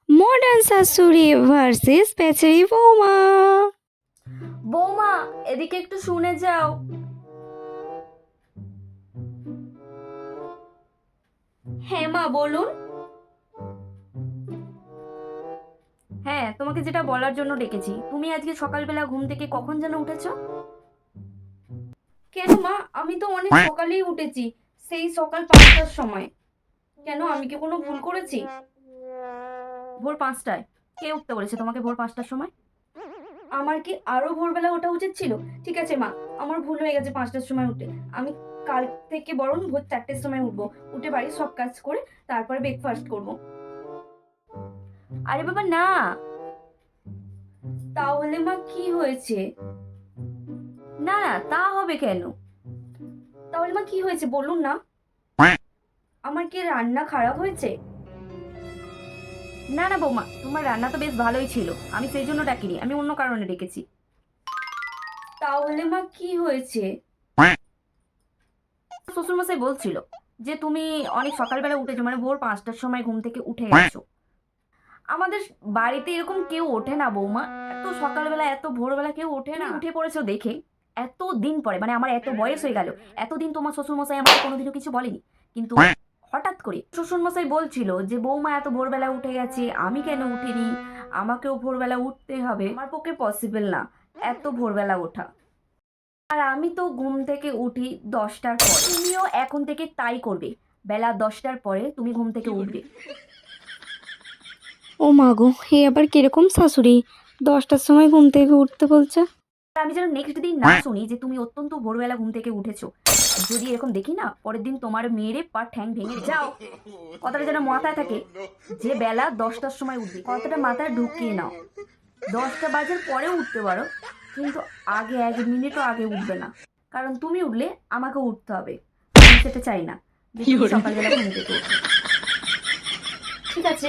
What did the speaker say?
Modern শাশুড়ি versus বেচারি বৌমা। বৌমা, এদিকে একটু শুনে যাও। হ্যাঁ মা, বলুন। হ্যাঁ, তোমাকে যেটা বলার জন্য ডেকেছি, তুমি আজকে সকালবেলা ঘুম থেকে কখন যেন উঠেছো? কেন মা, আমি তো অনেক সকালেই উঠেছি, সেই সকাল 5টার সময়। কেন, আমি কি কোনো ভুল করেছি? ভোর 5টায়? কে উঠতে বলেছে তোমাকে ভোর 5টার সময়? আমার কি আরো ভোরবেলা ওঠা উচিত ছিল? ঠিক আছে মা, আমার ভুল হয়ে গেছে 5টার সময় উঠে। আমি কাল থেকে বরং ভোর 4টের সময় উঠবো, উঠে বাড়ির সব কাজ করে তারপরে ব্রেকফাস্ট করব। আরে বাবা না। তাহলে মা কি হয়েছে? না না, তা হবে কেন? তাহলে মা কি হয়েছে বলুন না। আমার কি রান্না খারাপ হয়েছে? না না বৌমা, তোমার রান্না তো বেশ ভালোই ছিল, আমি সেই জন্য ডাকিনি, আমি অন্য কারণে ডেকেছি। তাহলে মা কি হয়েছে? শ্বশুরমশাই বলছিল যে তুমি অনেক সকালবেলা উঠেছো, মানে ভোর 5টার সময় ঘুম থেকে উঠে গেছো। আমাদের বাড়িতে এরকম কেউ ওঠে না বৌমা, এত সকালবেলা এত ভোরবেলা কেউ ওঠে না। উঠে পড়েছো দেখে এত দিন পরে, মানে আমার এত বয়স হয়ে গেল, এতদিন তোমার শ্বশুরমশাই আমাকে কোনোদিনও কিছু বলেনি, কিন্তু হঠাৎ করে শ্বশুরমশাই বলছিল যে বৌমা এত ভোরবেলা উঠে গেছে, আমি কেন উঠিনি, আমাকেও ভোরবেলা উঠতে হবে। আমার পক্ষে পসিবল না এত ভোরবেলা ওঠা। আর আমি তো ঘুম থেকে উঠি 10টার পর, তুমিও এখন থেকে তাই করবে, বেলা 10টার পরে তুমি ঘুম থেকে উঠবে। ও মা গো, এ আবার কিরকম শাশুড়ি, 10টার সময় ঘুম থেকে উঠতে বলছে। আর আমি যেন নেক্সট দিন না শুনি যে তুমি অত্যন্ত ভোরবেলা ঘুম থেকে উঠেছো। যদি এরকম দেখি না, পরের দিন তোমার মেরে পা ঠ্যাং ভেঙে যাও। কথাটা যেন মাথায় থাকে যে বেলা 10টার সময় উঠবে, কথাটা মাথায় ঢুকিয়ে নাও। 10টা বাজার পরেও উঠতে পারো, কিন্তু আগে 1 মিনিটও আগে উঠবে না, কারণ তুমি উঠলে আমাকে উঠতে হবে। আমি সেটা চাই না যে তুমি সকালবেলা ঘুম থেকে উঠো। ঠিক আছে,